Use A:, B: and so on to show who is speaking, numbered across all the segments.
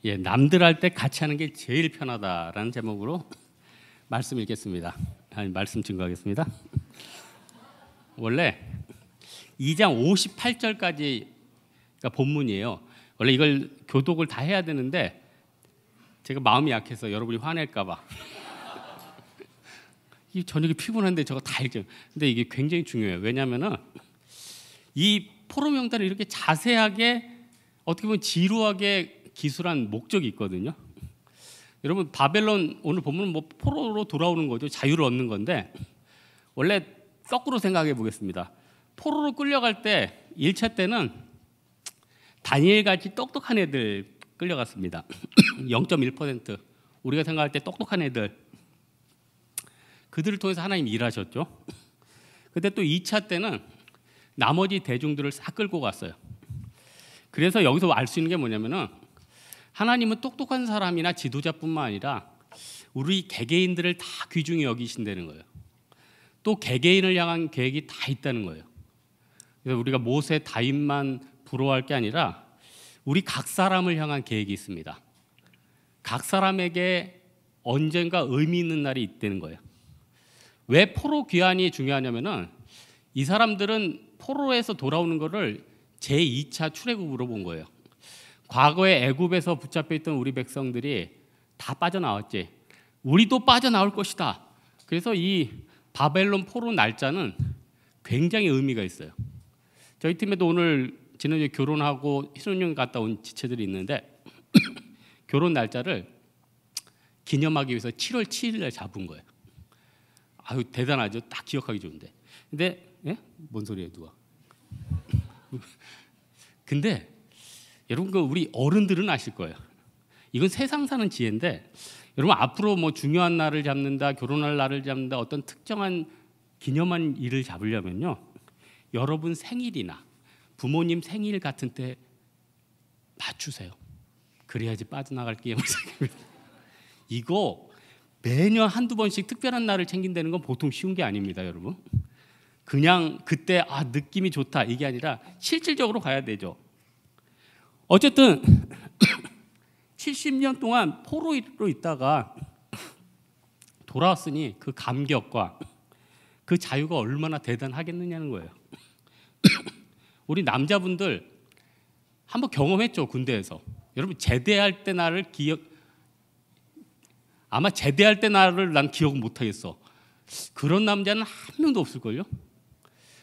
A: 예, 남들 할 때 같이 하는 게 제일 편하다라는 제목으로 말씀 읽겠습니다. 아니, 말씀 증거하겠습니다. 원래 2장 58절까지가 본문이에요. 원래 이걸 교독을 다 해야 되는데 제가 마음이 약해서 여러분이 화낼까봐 이 저녁에 피곤한데 저거 다 읽죠. 근데 이게 굉장히 중요해요. 왜냐하면은 이 포로 명단을 이렇게 자세하게 어떻게 보면 지루하게 기술한 목적이 있거든요. 여러분 바벨론 오늘 보면 뭐 포로로 돌아오는 거죠. 자유를 얻는 건데 원래 거꾸로 생각해 보겠습니다. 포로로 끌려갈 때 1차 때는 다니엘 같이 똑똑한 애들 끌려갔습니다. 0.1% 우리가 생각할 때 똑똑한 애들 그들을 통해서 하나님 일하셨죠. 근데 또 2차 때는 나머지 대중들을 싹 끌고 갔어요. 그래서 여기서 알 수 있는 게 뭐냐면은 하나님은 똑똑한 사람이나 지도자뿐만 아니라 우리 개개인들을 다 귀중히 여기신다는 거예요. 또 개개인을 향한 계획이 다 있다는 거예요. 그래서 우리가 모세, 다윗만 부러워할 게 아니라 우리 각 사람을 향한 계획이 있습니다. 각 사람에게 언젠가 의미 있는 날이 있다는 거예요. 왜 포로 귀환이 중요하냐면은 이 사람들은 포로에서 돌아오는 거를 제2차 출애굽으로 본 거예요. 과거에 애굽에서 붙잡혀 있던 우리 백성들이 다 빠져나왔지. 우리도 빠져나올 것이다. 그래서 이 바벨론 포로 날짜는 굉장히 의미가 있어요. 저희 팀에도 오늘 지난주에 결혼하고 신혼여행 갔다 온 지체들이 있는데 결혼 날짜를 기념하기 위해서 7월 7일에 잡은 거예요. 아유 대단하죠. 딱 기억하기 좋은데. 근데 예? 뭔 소리예요, 누가? 근데 여러분 그 우리 어른들은 아실 거예요. 이건 세상 사는 지혜인데 여러분 앞으로 뭐 중요한 날을 잡는다, 결혼할 날을 잡는다, 어떤 특정한 기념한 일을 잡으려면요, 여러분 생일이나 부모님 생일 같은 때 맞추세요. 그래야지 빠져나갈 기회가 생깁니다. 이거 매년 한두 번씩 특별한 날을 챙긴다는 건 보통 쉬운 게 아닙니다, 여러분. 그냥 그때 느낌이 좋다 이게 아니라 실질적으로 가야 되죠. 어쨌든 70년 동안 포로로 있다가 돌아왔으니 그 감격과 그 자유가 얼마나 대단하겠느냐는 거예요. 우리 남자분들 한번 경험했죠, 군대에서. 여러분 제대할 때 나를 아마 제대할 때 나를 난 기억 못하겠어. 그런 남자는 한 명도 없을걸요.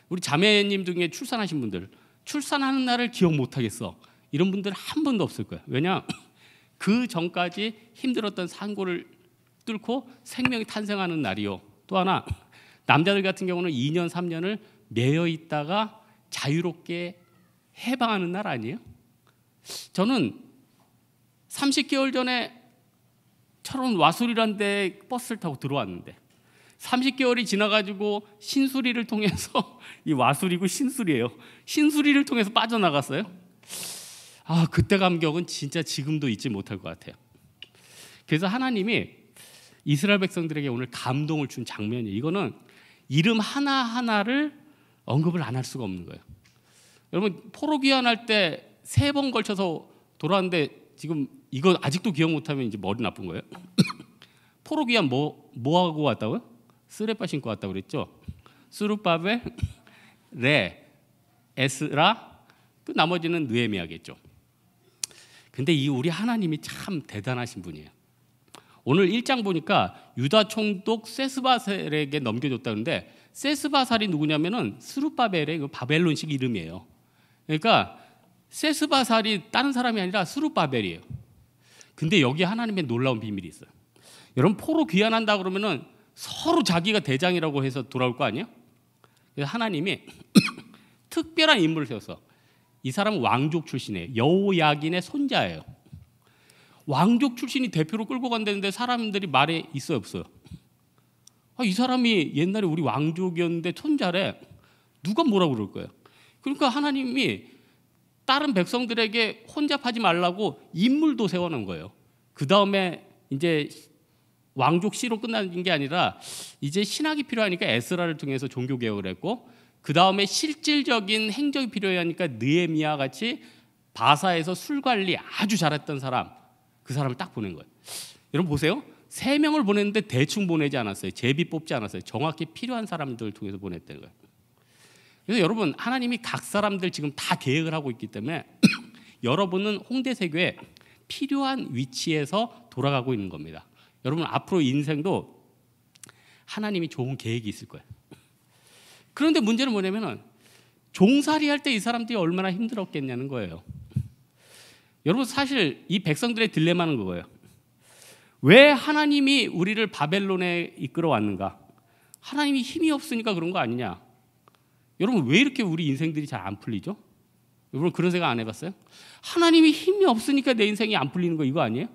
A: 우리 자매님 중에 출산하신 분들 출산하는 날을 기억 못하겠어. 이런 분들 한 번도 없을 거예요. 왜냐? 그 전까지 힘들었던 산고를 뚫고 생명이 탄생하는 날이요. 또 하나 남자들 같은 경우는 2년 3년을 매여 있다가 자유롭게 해방하는 날 아니에요? 저는 30개월 전에 철원 와수리라는 데 버스를 타고 들어왔는데 30개월이 지나가지고 신수리를 통해서 이 와수리고 신수리예요. 신수리를 통해서 빠져나갔어요. 그때 감격은 진짜 지금도 잊지 못할 것 같아요. 그래서 하나님이 이스라엘 백성들에게 오늘 감동을 준 장면이 이거는 이름 하나하나를 언급을 안 할 수가 없는 거예요. 여러분 포로 귀환할 때 3번 걸쳐서 돌아왔는데 지금 이거 아직도 기억 못하면 이제 머리 나쁜 거예요. 포로 귀환 뭐 하고 왔다고요? 쓰레빠 신고 왔다고 그랬죠. 스룹바벨, 레, 에스라, 그 나머지는 느헤미야겠죠. 근데 이 우리 하나님이 참 대단하신 분이에요. 오늘 1장 보니까 유다 총독 세스바살에게 넘겨줬다는데 세스바살이 누구냐면은 스룹바벨의 그 바벨론식 이름이에요. 그러니까 세스바살이 다른 사람이 아니라 스룹바벨이에요. 근데 여기 하나님의 놀라운 비밀이 있어요. 여러분 포로 귀환한다 그러면은 서로 자기가 대장이라고 해서 돌아올 거 아니에요? 그래서 하나님이 특별한 인물을 세워서 이 사람은 왕족 출신이에요. 여호야긴의 손자예요. 왕족 출신이 대표로 끌고 간다는데 사람들이 말에 있어요, 없어요? 이 사람이 옛날에 우리 왕족이었는데 손자래. 누가 뭐라고 그럴 거예요? 그러니까 하나님이 다른 백성들에게 혼잡하지 말라고 인물도 세워놓은 거예요. 그 다음에 이제 왕족 시로 끝나는 게 아니라 이제 신학이 필요하니까 에스라를 통해서 종교 개혁을 했고 그 다음에 실질적인 행정이 필요하니까 느헤미야 같이 바사에서 술 관리 아주 잘했던 사람 그 사람을 딱 보낸 거예요. 여러분 보세요. 3명을 보냈는데 대충 보내지 않았어요. 제비 뽑지 않았어요. 정확히 필요한 사람들을 통해서 보냈다는 거예요. 그래서 여러분 하나님이 각 사람들 지금 다 계획을 하고 있기 때문에 여러분은 홍대세교에 필요한 위치에서 돌아가고 있는 겁니다. 여러분 앞으로 인생도 하나님이 좋은 계획이 있을 거예요. 그런데 문제는 뭐냐면은 종살이 할 때 이 사람들이 얼마나 힘들었겠냐는 거예요. 여러분 사실 이 백성들의 딜레마는 그거예요. 왜 하나님이 우리를 바벨론에 이끌어 왔는가? 하나님이 힘이 없으니까 그런 거 아니냐? 여러분 왜 이렇게 우리 인생들이 잘 안 풀리죠? 여러분 그런 생각 안 해봤어요? 하나님이 힘이 없으니까 내 인생이 안 풀리는 거 이거 아니에요?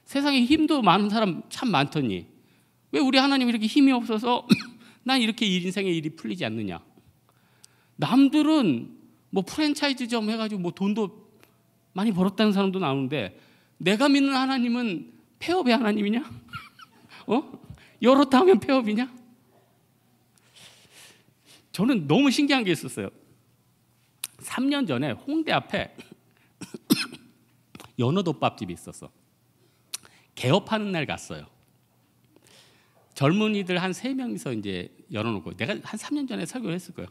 A: 세상에 힘도 많은 사람 참 많더니 왜 우리 하나님이 이렇게 힘이 없어서 난 이렇게 인생의 일이 풀리지 않느냐? 남들은 뭐 프랜차이즈점 해가지고 뭐 돈도 많이 벌었다는 사람도 나오는데 내가 믿는 하나님은 폐업의 하나님이냐? 열었다 하면 폐업이냐? 저는 너무 신기한 게 있었어요. 3년 전에 홍대 앞에 연어덮밥집이 있었어. 개업하는 날 갔어요. 젊은이들 한 3명이서 이제 열어놓고 내가 한 3년 전에 설교를 했을 거예요.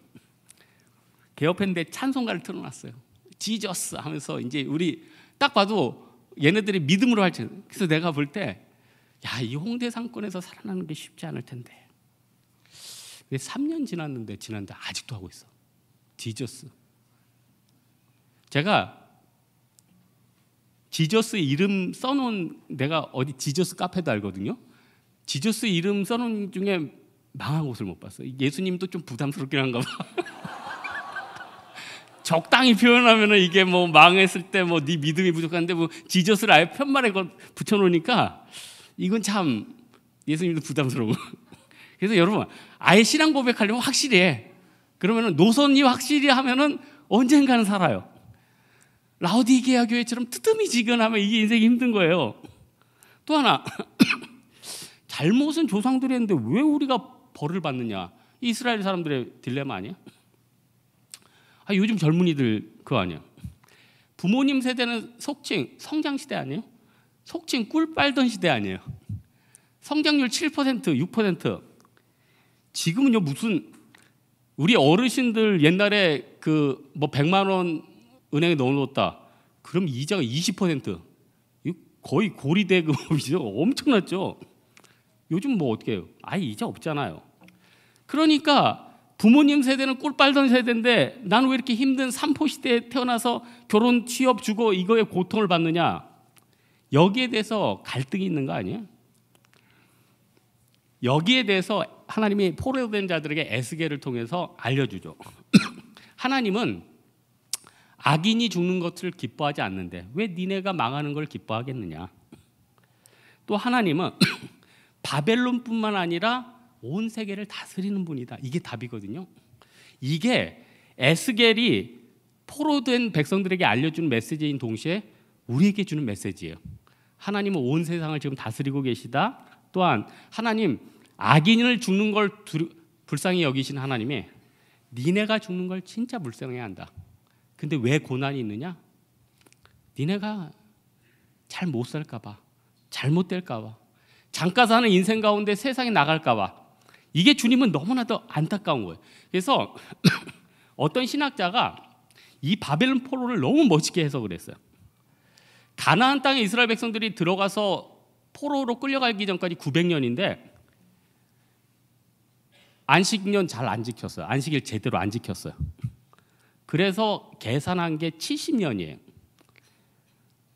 A: 개업했는데 찬송가를 틀어놨어요. 지저스 하면서 이제 우리 딱 봐도 얘네들이 믿음으로 할 때 그래서 내가 볼 때 야, 이 홍대 상권에서 살아나는 게 쉽지 않을 텐데 3년 지났는데 아직도 하고 있어. 지저스. 제가 지저스 이름 써놓은 내가 어디 지저스 카페도 알거든요. 지저스 이름 써놓은 중에 망한 곳을 못 봤어요. 예수님도 좀 부담스럽긴 한가 봐. 적당히 표현하면 이게 뭐 망했을 때 뭐 네 믿음이 부족한데 뭐 지저스를 아예 편말에 붙여놓으니까 이건 참 예수님도 부담스러워. 그래서 여러분 아예 신앙 고백하려면 확실히 해. 그러면은 노선이 확실히 하면은 언젠가는 살아요. 라오디게아 교회처럼 뜨뜨미지근하면 이게 인생이 힘든 거예요. 또 하나 잘못은 조상들이 했는데 왜 우리가 벌을 받느냐? 이스라엘 사람들의 딜레마 아니야? 요즘 젊은이들 그거 아니야? 부모님 세대는 속칭 성장 시대 아니에요? 속칭 꿀 빨던 시대 아니에요? 성장률 7%, 6%. 지금은요 무슨 우리 어르신들 옛날에 그 뭐 100만 원 은행에 넣어놓았다. 그럼 이자가 20%. 거의 고리대금이죠. 엄청났죠. 요즘 뭐 어떻게 해요? 아예 이자 없잖아요. 그러니까 부모님 세대는 꿀 빨던 세대인데 나는 왜 이렇게 힘든 삼포 시대에 태어나서 결혼, 취업, 주거 이거에 고통을 받느냐? 여기에 대해서 갈등이 있는 거 아니에요? 여기에 대해서 하나님이 포로된 자들에게 에스겔을 통해서 알려주죠. 하나님은 악인이 죽는 것을 기뻐하지 않는데 왜 니네가 망하는 걸 기뻐하겠느냐? 또 하나님은 바벨론뿐만 아니라 온 세계를 다스리는 분이다. 이게 답이거든요. 이게 에스겔이 포로된 백성들에게 알려주는 메시지인 동시에 우리에게 주는 메시지예요. 하나님은 온 세상을 지금 다스리고 계시다. 또한 하나님 악인을 죽는 걸 불쌍히 여기신 하나님이 니네가 죽는 걸 진짜 불쌍해한다. 근데 왜 고난이 있느냐? 니네가 잘 못 살까 봐, 잘못될까 봐, 잠깐 사는 인생 가운데 세상에 나갈까 봐. 이게 주님은 너무나도 안타까운 거예요. 그래서 어떤 신학자가 이 바벨론 포로를 너무 멋지게 해석을 했어요. 가나안 땅에 이스라엘 백성들이 들어가서 포로로 끌려가기 전까지 900년인데 안식년 잘 안 지켰어요. 안식일 제대로 안 지켰어요. 그래서 계산한 게 70년이에요.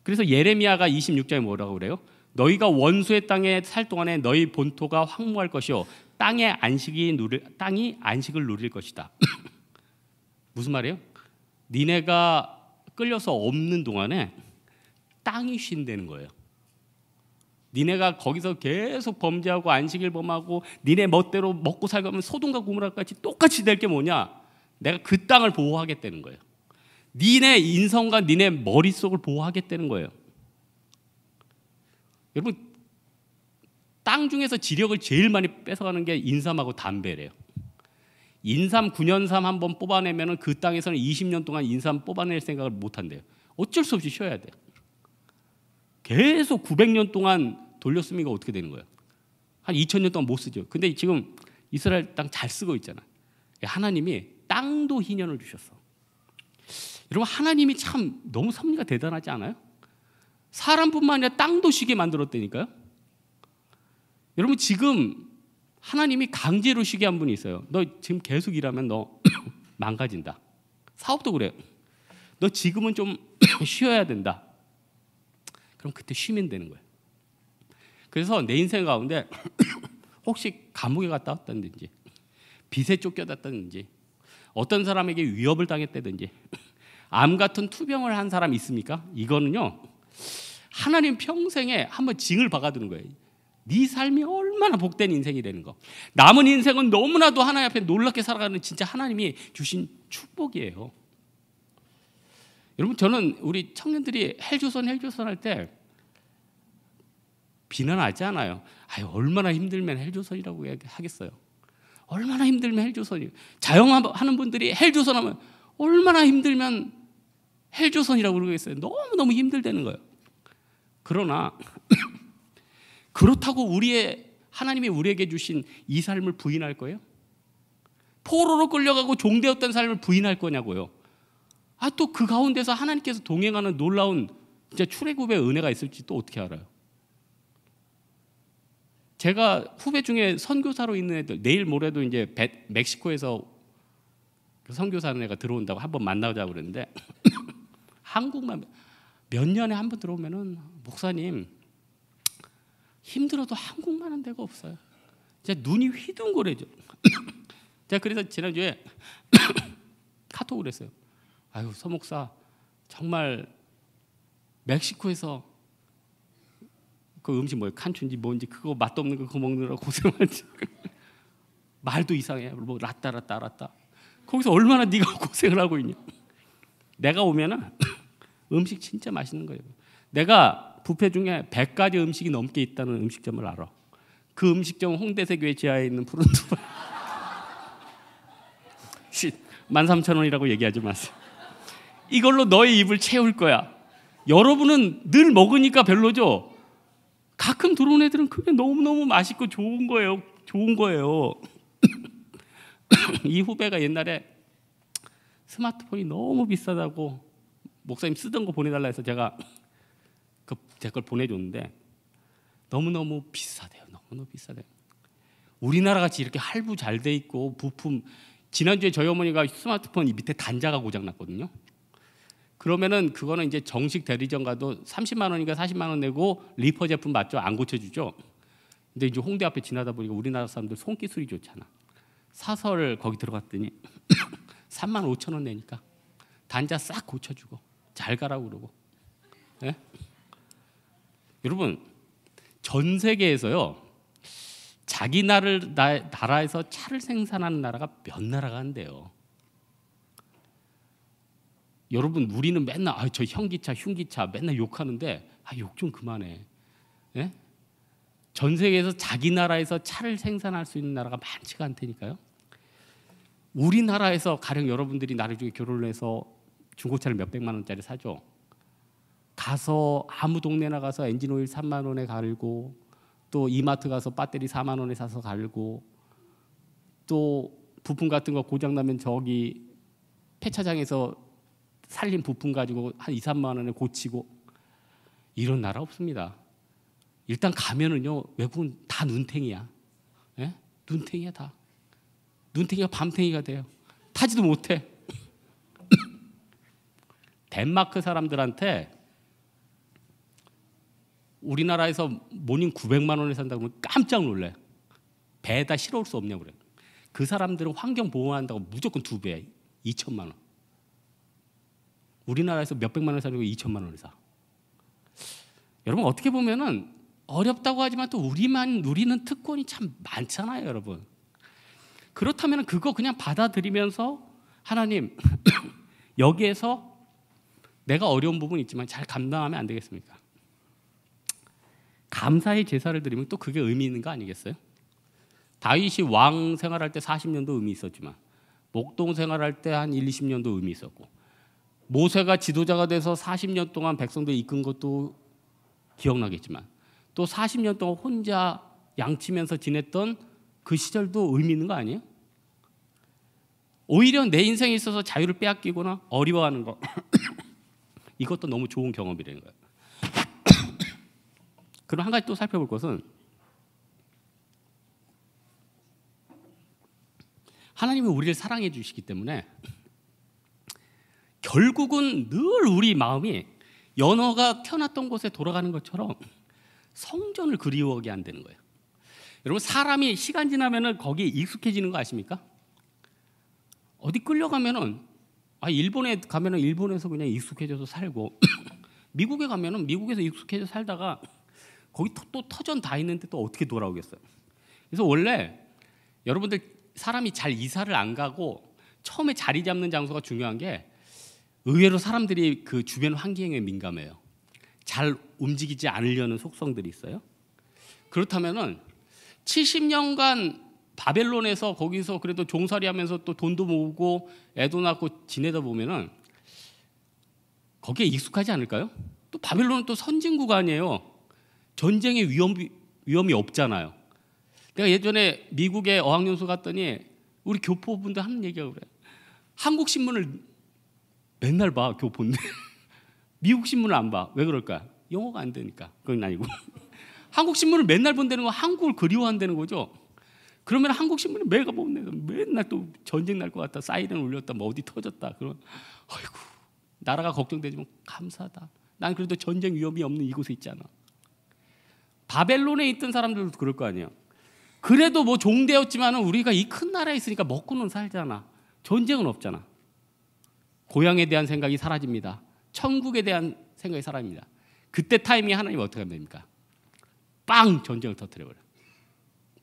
A: 그래서 예레미야가 26장에 뭐라고 그래요? 너희가 원수의 땅에 살 동안에 너희 본토가 황무할 것이요 땅이 안식을 누릴 것이다. 무슨 말이에요? 니네가 끌려서 없는 동안에 땅이 쉰다는 거예요. 니네가 거기서 계속 범죄하고 안식일 범하고 니네 멋대로 먹고 살고 하면 소돔과 고모라 같이 똑같이 될 게 뭐냐? 내가 그 땅을 보호하겠다는 거예요. 니네 인성과 니네 머릿속을 보호하겠다는 거예요. 여러분 땅 중에서 지력을 제일 많이 뺏어가는 게 인삼하고 담배래요. 인삼 9년삼 한번 뽑아내면 그 땅에서는 20년 동안 인삼 뽑아낼 생각을 못 한대요. 어쩔 수 없이 쉬어야 돼요. 계속 900년 동안 돌렸으면 어떻게 되는 거예요? 한 2000년 동안 못 쓰죠. 근데 지금 이스라엘 땅 잘 쓰고 있잖아. 하나님이 땅도 희년을 주셨어. 여러분, 하나님이 참 너무 섭리가 대단하지 않아요? 사람뿐만 아니라 땅도 쉬게 만들었다니까요. 여러분, 지금 하나님이 강제로 쉬게 한 분이 있어요. 너 지금 계속 일하면 너 망가진다. 사업도 그래요. 너 지금은 좀 쉬어야 된다. 그럼 그때 쉬면 되는 거예요. 그래서 내 인생 가운데 혹시 감옥에 갔다 왔다든지, 빚에 쫓겨났다든지, 어떤 사람에게 위협을 당했다든지, 암 같은 투병을 한 사람 있습니까? 이거는요, 하나님 평생에 한번 징을 박아두는 거예요. 네 삶이 얼마나 복된 인생이 되는 거. 남은 인생은 너무나도 하나님 앞에 놀랍게 살아가는 진짜 하나님이 주신 축복이에요. 여러분, 저는 우리 청년들이 헬조선 할 때 비난하지 않아요. 아유, 얼마나 힘들면 헬조선이라고 하겠어요. 얼마나 힘들면 헬조선이에요. 자영하는 분들이 헬조선 하면 얼마나 힘들면 헬조선이라고 그러겠어요. 너무너무 힘들다는 거예요. 그러나 그렇다고 하나님이 우리에게 주신 이 삶을 부인할 거예요? 포로로 끌려가고 종되었던 삶을 부인할 거냐고요. 또 그 가운데서 하나님께서 동행하는 놀라운 진짜 출애굽의 은혜가 있을지 또 어떻게 알아요? 제가 후배 중에 선교사로 있는 애들, 내일 모레도 이제 멕시코에서 선교사하는 애가 들어온다고 한번 만나자고 그랬는데 한국만 몇 년에 한 번 들어오면은 목사님 힘들어도 한국만 한 데가 없어요. 진짜 눈이 휘둥그레져. 제가 그래서 지난주에 카톡을 했어요. 아유, 서 목사 정말 멕시코에서 그 음식 뭐예요? 칸춘지 뭔지 그거 맛도 없는 거 그거 먹느라고 고생하지. 말도 이상해. 뭐 라따. 거기서 얼마나 네가 고생을 하고 있냐. 내가 오면은 음식 진짜 맛있는 거예요. 내가 뷔페 중에 100가지 음식이 넘게 있다는 음식점을 알아. 그 음식점은 홍대세 교회 지하에 있는 푸른두발. 13,000원이라고 얘기하지 마세요. 이걸로 너의 입을 채울 거야. 여러분은 늘 먹으니까 별로죠. 가끔 들어온 애들은 그게 너무너무 맛있고 좋은 거예요. 이 후배가 옛날에 스마트폰이 너무 비싸다고 목사님 쓰던 거 보내달라 해서 제가 제 걸 보내줬는데 너무너무 비싸대요. 우리나라 같이 이렇게 할부 잘 돼 있고 부품, 지난주에 저희 어머니가 스마트폰 이 밑에 단자가 고장났거든요. 그러면은 그거는 이제 정식 대리점 가도 30만 원인가 40만 원 내고 리퍼 제품 맞죠? 안 고쳐주죠. 근데 이제 홍대 앞에 지나다 보니까 우리나라 사람들 손기술이 좋잖아. 사설 거기 들어갔더니 3만 5천 원 내니까 단자 싹 고쳐주고 잘 가라고 그러고. 네? 여러분, 전 세계에서요 자기 나라에서 차를 생산하는 나라가 몇 나라가 안 돼요. 여러분, 우리는 맨날 저 현기차, 흉기차 맨날 욕하는데 욕 좀 그만해. 네? 전 세계에서 자기 나라에서 차를 생산할 수 있는 나라가 많지가 않다니까요. 우리나라에서 가령 여러분들이 나를 중에 결혼을 해서 중고차를 몇백만 원짜리 사죠. 가서 아무 동네 나가서 엔진오일 3만 원에 갈고, 또 이마트 가서 배터리 4만 원에 사서 갈고, 또 부품 같은 거 고장 나면 저기 폐차장에서 살린 부품 가지고 한 2, 3만 원에 고치고. 이런 나라 없습니다. 일단 가면은요 외국은 다 눈탱이야. 예? 눈탱이야 다. 눈탱이가 밤탱이가 돼요. 타지도 못해. 덴마크 사람들한테 우리나라에서 모닝 900만 원에 산다고 그러면 깜짝 놀래. 배에다 실어올 수 없냐고 그래. 그 사람들은 환경 보호한다고 무조건 2배, 2천만 원. 우리나라에서 몇백만 원 사는 거 2천만 원을 사. 여러분, 어떻게 보면은 어렵다고 하지만 또 우리는 특권이 참 많잖아요, 여러분. 그렇다면 그거 그냥 받아들이면서 하나님 여기에서 내가 어려운 부분이 있지만 잘 감당하면 안 되겠습니까? 감사의 제사를 드리면 또 그게 의미 있는 거 아니겠어요? 다윗이 왕 생활할 때 40년도 의미 있었지만 목동 생활할 때 한 1, 20년도 의미 있었고, 모세가 지도자가 돼서 40년 동안 백성들 이끈 것도 기억나겠지만 또 40년 동안 혼자 양치면서 지냈던 그 시절도 의미 있는 거 아니에요? 오히려 내 인생에 있어서 자유를 빼앗기거나 어려워하는 거 이것도 너무 좋은 경험이라는 거예요. 그럼 한 가지 또 살펴볼 것은 하나님은 우리를 사랑해 주시기 때문에 결국은 늘 우리 마음이 연어가 태어났던 곳에 돌아가는 것처럼 성전을 그리워하게 안 되는 거예요. 여러분, 사람이 시간 지나면은 거기에 익숙해지는 거 아십니까? 어디 끌려가면은 일본에 가면은 일본에서 그냥 익숙해져서 살고 미국에 가면은 미국에서 익숙해져 살다가 거기 또 터전 다 있는데 또 어떻게 돌아오겠어요? 그래서 원래 여러분들 사람이 잘 이사를 안 가고 처음에 자리 잡는 장소가 중요한 게 의외로 사람들이 그 주변 환경에 민감해요. 잘 움직이지 않으려는 속성들이 있어요. 그렇다면은 70년간 바벨론에서 거기서 그래도 종살이하면서 또 돈도 모으고 애도 낳고 지내다 보면은 거기에 익숙하지 않을까요? 또 바벨론은 또 선진국 아니에요. 전쟁의 위험이 없잖아요. 내가 예전에 미국에 어학연수 갔더니 우리 교포분들 하는 얘기가 그래. 한국 신문을 맨날 봐, 교포인데 미국 신문을 안 봐. 왜 그럴까? 영어가 안 되니까. 그건 아니고 한국 신문을 맨날 본다는 건 한국을 그리워한다는 거죠. 그러면 한국 신문이 매가 보면 맨날 또 전쟁 날 것 같다, 사이렌 울렸다, 뭐 어디 터졌다. 그러면 아이고 나라가 걱정되지만 감사하다. 난 그래도 전쟁 위험이 없는 이곳에 있잖아. 바벨론에 있던 사람들도 그럴 거 아니에요. 그래도 뭐 종되었지만은 우리가 이 큰 나라에 있으니까 먹고는 살잖아. 전쟁은 없잖아. 고향에 대한 생각이 사라집니다. 천국에 대한 생각이 사라집니다. 그때 타이밍에 하나님 어떻게 하면 됩니까? 빵! 전쟁을 터뜨려버려요.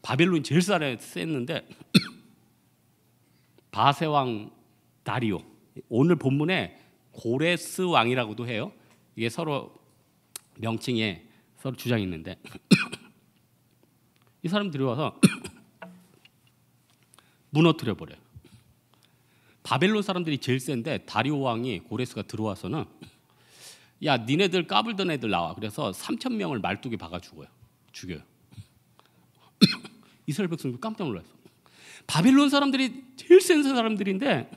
A: 바벨론이 제일 셌는데 바세왕 다리오, 오늘 본문에 고레스 왕이라고도 해요. 이게 서로 명칭에 서로 주장이 있는데 이 사람 들어와서 무너뜨려 버려요. 바벨론 사람들이 제일 센데 다리오 왕이 고레스가 들어와서는 야 니네들 까불던 애들 나와. 그래서 3,000명을 말뚝에 박아 죽여요. 이스라엘 백성들 깜짝 놀랐어. 바벨론 사람들이 제일 센 사람들인데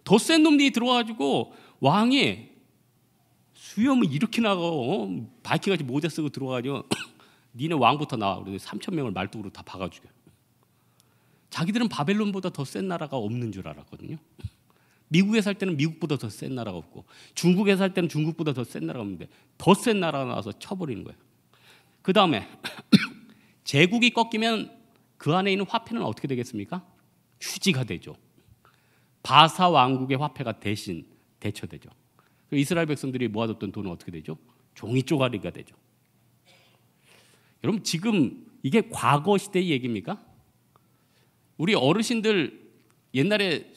A: 더 센 놈들이 들어와가지고 왕이 수염을 이렇게 나가고 바이킹같이 모자 쓰고 들어와가지고 니네 왕부터 나와. 그래서 3,000명을 말뚝으로 다 박아 죽여요. 자기들은 바벨론보다 더 센 나라가 없는 줄 알았거든요. 미국에 살 때는 미국보다 더 센 나라가 없고 중국에 살 때는 중국보다 더 센 나라가 없는데 더 센 나라가 나와서 쳐버리는 거예요. 그 다음에 제국이 꺾이면 그 안에 있는 화폐는 어떻게 되겠습니까? 휴지가 되죠. 바사 왕국의 화폐가 대신 대처되죠. 이스라엘 백성들이 모아뒀던 돈은 어떻게 되죠? 종이 쪼가리가 되죠. 여러분 지금 이게 과거 시대의 얘기입니까? 우리 어르신들 옛날에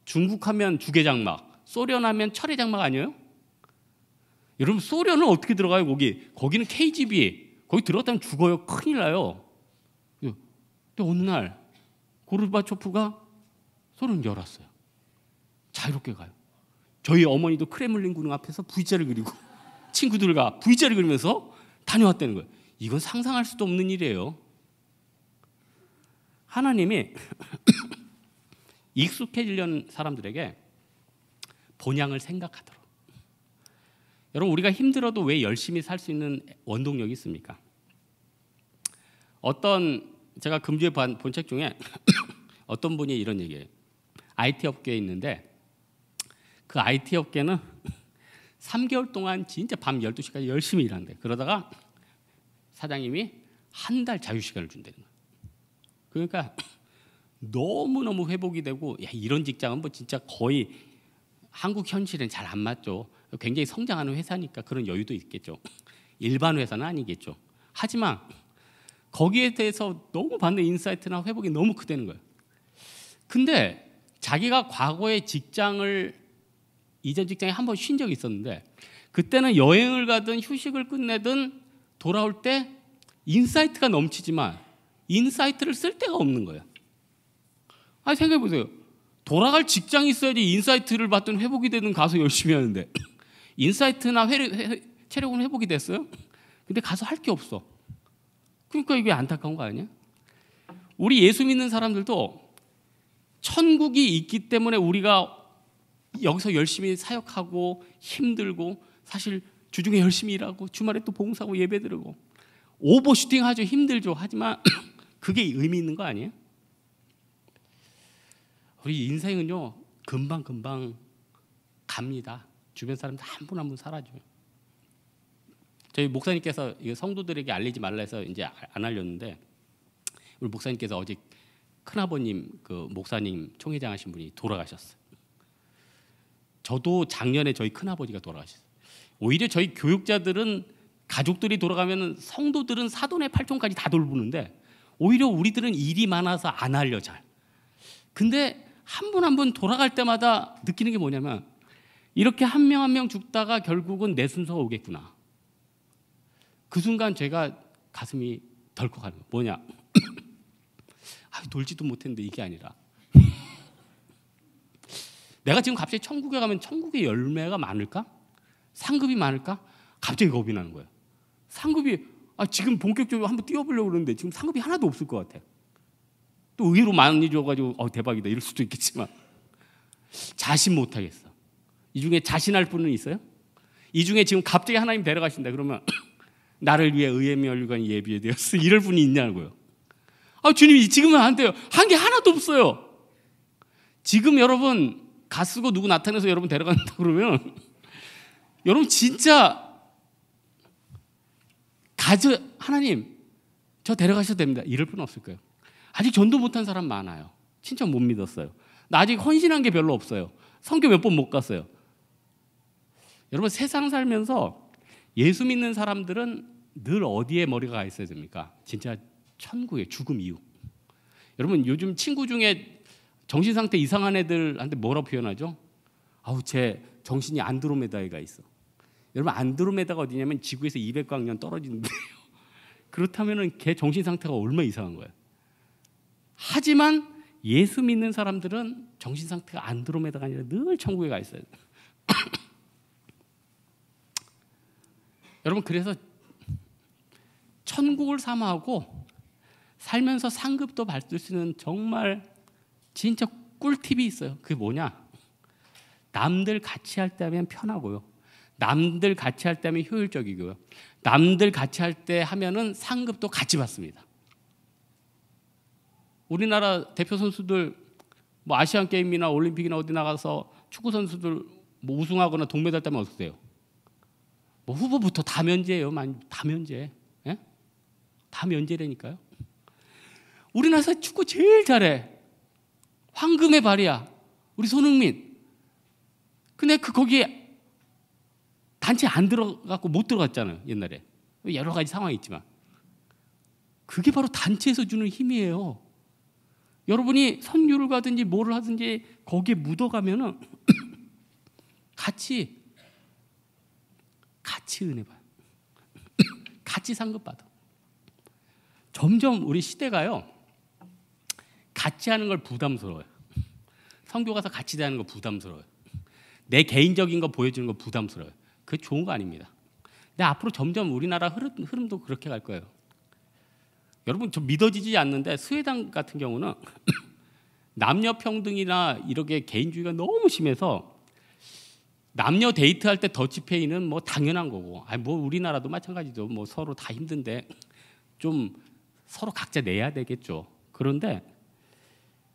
A: 중국하면 주계장막, 소련하면 철회장막 아니에요? 여러분 소련은 어떻게 들어가요? 거기는 KGB. 거기 들어갔다면 죽어요. 큰일 나요. 근데 어느 날 고르바초프가 소련 열었어요. 자유롭게 가요. 저희 어머니도 크렘린 궁 앞에서 V자를 그리고 친구들과 V자를 그리면서 다녀왔다는 거예요. 이건 상상할 수도 없는 일이에요. 하나님이 익숙해지려는 사람들에게 본향을 생각하도록. 여러분 우리가 힘들어도 왜 열심히 살 수 있는 원동력이 있습니까? 제가 금주에 본 책 중에 어떤 분이 이런 얘기해요. IT 업계에 있는데 그 IT 업계는 3개월 동안 진짜 밤 12시까지 열심히 일한대. 그러다가 사장님이 한 달 자유시간을 준다는 거예요. 그러니까 너무너무 회복이 되고 야, 이런 직장은 뭐 진짜 거의 한국 현실엔 잘 안 맞죠. 굉장히 성장하는 회사니까 그런 여유도 있겠죠. 일반 회사는 아니겠죠. 하지만 거기에 대해서 너무 받는 인사이트나 회복이 너무 크다는 거예요. 근데 자기가 과거의 이전 직장에 한 번 쉰 적이 있었는데 그때는 여행을 가든 휴식을 끝내든 돌아올 때 인사이트가 넘치지만 인사이트를 쓸 데가 없는 거예요. 생각해 보세요. 돌아갈 직장이 있어야지 인사이트를 받든 회복이 되든 가서 열심히 하는데 인사이트나 체력은 회복이 됐어요? 근데 가서 할 게 없어. 그러니까 이게 안타까운 거 아니야? 우리 예수 믿는 사람들도 천국이 있기 때문에 우리가 여기서 열심히 사역하고 힘들고 사실 주중에 열심히 일하고 주말에 또 봉사하고 예배 드리고 오버슈팅 하죠. 힘들죠. 하지만 그게 의미 있는 거 아니에요? 우리 인생은요 금방 갑니다. 주변 사람들 한 분 한 분 사라져요. 저희 목사님께서 성도들에게 알리지 말라 해서 이제 안 알렸는데 우리 목사님께서 어제 큰아버님 그 목사님 총회장 하신 분이 돌아가셨어요. 저도 작년에 저희 큰아버지가 돌아가셨어요. 오히려 저희 교육자들은 가족들이 돌아가면 성도들은 사돈의 팔촌까지 다 돌보는데 오히려 우리들은 일이 많아서 안 알려 잘. 근데 한 분 한 분 돌아갈 때마다 느끼는 게 뭐냐면 이렇게 한 명 한 명 죽다가 결국은 내 순서가 오겠구나. 그 순간 제가 가슴이 덜컥하는 거예요. 뭐냐? 돌지도 못했는데 이게 아니라 내가 지금 갑자기 천국에 가면 천국의 열매가 많을까? 상급이 많을까? 갑자기 겁이 나는 거예요. 상급이 지금 본격적으로 한번 뛰어보려고 그러는데 지금 상급이 하나도 없을 것 같아. 또 의외로 많이 줘가지고 대박이다 이럴 수도 있겠지만 자신 못하겠어. 이 중에 자신할 분은 있어요? 이 중에 지금 갑자기 하나님 데려가신다 그러면 나를 위해 의의 면류관이 예비되었어 이럴 분이 있냐고요. 주님이 지금은 안 돼요. 한 게 하나도 없어요. 지금 여러분 가 쓰고 누구 나타내서 여러분 데려간다 그러면 여러분 진짜 하나님 저 데려가셔도 됩니다. 이럴 분 없을 거예요. 아직 전도 못한 사람 많아요. 진짜 못 믿었어요. 나 아직 헌신한 게 별로 없어요. 선교 몇 번 못 갔어요. 여러분 세상 살면서 예수 믿는 사람들은 늘 어디에 머리가 가 있어야 됩니까? 진짜 천국에 죽음 이후. 여러분 요즘 친구 중에 정신상태 이상한 애들한테 뭐라고 표현하죠? 제 정신이 안드로메다에 가 있어. 여러분 안드로메다가 어디냐면 지구에서 200광년 떨어지는데요. 그렇다면 걔 정신상태가 얼마나 이상한 거예요. 하지만 예수 믿는 사람들은 정신상태가 안드로메다가 아니라 늘 천국에 가 있어요. 여러분 그래서 천국을 사모하고 살면서 상급도 받을 수 있는 정말 진짜 꿀팁이 있어요. 그게 뭐냐? 남들 같이 할 때 하면 편하고요. 남들 같이 할 때 하면 효율적이고요. 남들 같이 할 때 하면은 상급도 같이 받습니다. 우리나라 대표 선수들 아시안 게임이나 올림픽이나 어디 나가서 축구 선수들 우승하거나 동메달 따면 어떻게 돼요? 후보부터 다 면제예요. 다 면제. 예? 다 면제라니까요. 우리나라에서 축구 제일 잘해. 황금의 발이야. 우리 손흥민. 근데 거기에 단체 안 들어갔고 못 들어갔잖아요. 옛날에. 여러 가지 상황이 있지만. 그게 바로 단체에서 주는 힘이에요. 여러분이 선교를 가든지 뭐를 하든지 거기에 묻어가면은 같이 은혜 봐요. 같이 상급 받아. 점점 우리 시대가요. 같이 하는 걸 부담스러워요. 선교 가서 같이 하는 거 부담스러워요. 내 개인적인 거 보여주는 거 부담스러워요. 그게 좋은 거 아닙니다. 근데 앞으로 점점 우리나라 흐름도 그렇게 갈 거예요. 여러분 좀 믿어지지 않는데 스웨덴 같은 경우는 남녀 평등이나 이렇게 개인주의가 너무 심해서 남녀 데이트할 때 더치페이는 당연한 거고, 우리나라도 마찬가지죠. 서로 다 힘든데 좀 서로 각자 내야 되겠죠. 그런데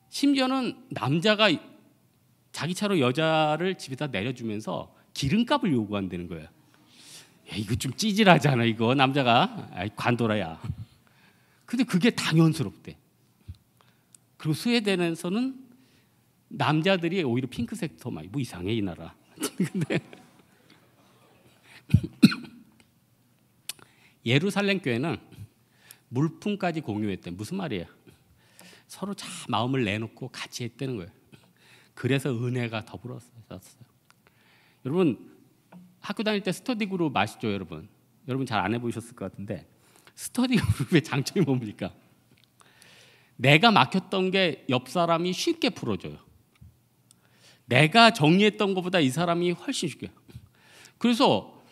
A: 심지어는 남자가 자기 차로 여자를 집에다 내려주면서 기름값을 요구한다는 거예요. 야, 이거 좀 찌질하잖아 이거 남자가. 관둬라야. 근데 그게 당연스럽대. 그리고 스웨덴에서는 남자들이 오히려 핑크색 더 많이. 이상해 이 나라. 근데 예루살렘 교회는 물품까지 공유했대. 무슨 말이에요? 서로 다 마음을 내놓고 같이 했다는 거예요. 그래서 은혜가 더불었어요. 여러분 학교 다닐 때 스터디 그룹 아시죠, 여러분? 여러분 잘 안 해보셨을 것 같은데 스터디 그룹의 장점이 뭡니까? 내가 막혔던 게 옆 사람이 쉽게 풀어줘요. 내가 정리했던 것보다 이 사람이 훨씬 쉽게. 그래서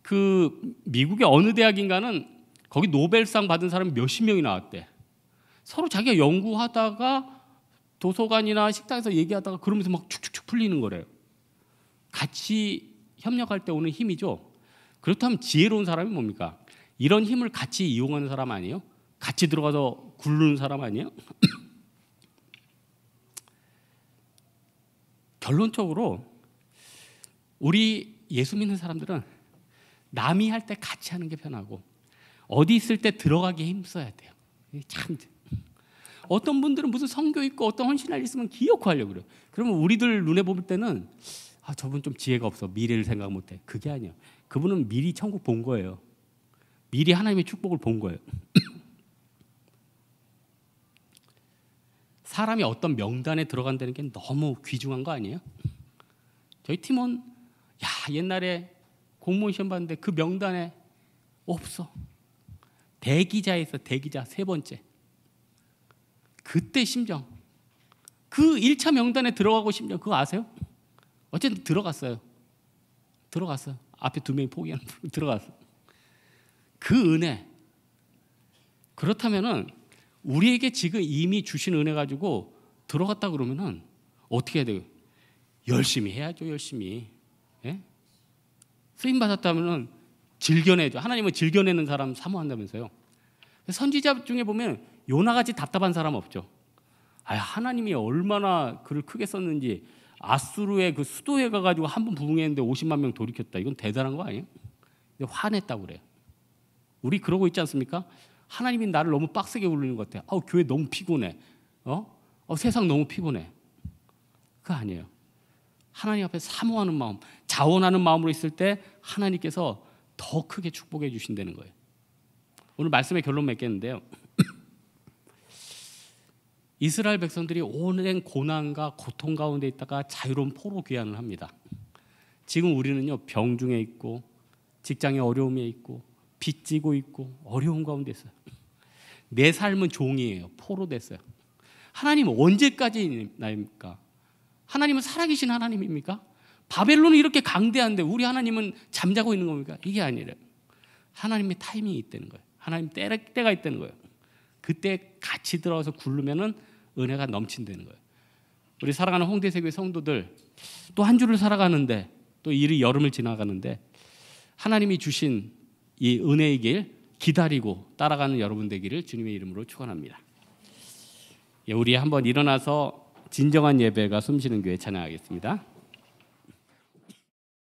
A: 그 미국의 어느 대학인가는 거기 노벨상 받은 사람이 몇십 명이 나왔대. 서로 자기가 연구하다가 도서관이나 식당에서 얘기하다가 그러면서 막 축축축 풀리는 거래요. 같이 협력할 때 오는 힘이죠. 그렇다면 지혜로운 사람이 뭡니까? 이런 힘을 같이 이용하는 사람 아니에요? 같이 들어가서 굴르는 사람 아니에요? 결론적으로 우리 예수 믿는 사람들은 남이 할 때 같이 하는 게 편하고 어디 있을 때 들어가기에 힘써야 돼요. 참 어떤 분들은 무슨 성교 있고 어떤 헌신할 일 있으면 기어코 하려고 그래요. 그러면 우리들 눈에 볼 때는 저분 좀 지혜가 없어. 미래를 생각 못해. 그게 아니에요. 그분은 미리 천국 본 거예요. 미리 하나님의 축복을 본 거예요. 사람이 어떤 명단에 들어간다는 게 너무 귀중한 거 아니에요? 저희 팀원 옛날에 공무원 시험 봤는데 그 명단에 없어. 대기자에서 대기자 3번째. 그때 심정. 그 1차 명단에 들어가고 심정 그거 아세요? 어쨌든 들어갔어요. 앞에 2명이 포기하는 들어갔어. 그 은혜. 그렇다면은 우리에게 지금 이미 주신 은혜 가지고 들어갔다 그러면은 어떻게 해야 돼요? 열심히 해야죠. 열심히. 예? 쓰임 받았다면은 즐겨내죠. 하나님은 즐겨내는 사람 사모한다면서요. 선지자 중에 보면 요나같이 답답한 사람 없죠. 하나님이 얼마나 글을 크게 썼는지 아수르의 그 수도에 가가지고 한 번 부흥했는데 50만 명 돌이켰다. 이건 대단한 거 아니에요? 근데 화냈다고 그래요. 우리 그러고 있지 않습니까? 하나님이 나를 너무 빡세게 굴리는 것 같아. 교회 너무 피곤해. 세상 너무 피곤해. 그거 아니에요. 하나님 앞에 사모하는 마음, 자원하는 마음으로 있을 때 하나님께서 더 크게 축복해 주신다는 거예요. 오늘 말씀의 결론 맺겠는데요. 이스라엘 백성들이 오랜 고난과 고통 가운데 있다가 자유로운 포로 귀환을 합니다. 지금 우리는요, 병 중에 있고 직장의 어려움에 있고 빚지고 있고 어려운 가운데 있어요. 내 삶은 종이에요. 포로 됐어요. 하나님은 언제까지 나입니까? 하나님은 살아계신 하나님입니까? 바벨론은 이렇게 강대한데 우리 하나님은 잠자고 있는 겁니까? 이게 아니래요. 하나님의 타이밍이 있다는 거예요. 하나님 때가 있다는 거예요. 그때 같이 들어가서 굴르면은 은혜가 넘친다는 거예요. 우리 사랑하는 홍대세교회 성도들 또 한 주를 살아가는데 또 이리 여름을 지나가는데 하나님이 주신 이 은혜의 길 기다리고 따라가는 여러분 되기를 주님의 이름으로 축원합니다. 우리 한번 일어나서 진정한 예배가 숨쉬는 교회 찬양하겠습니다.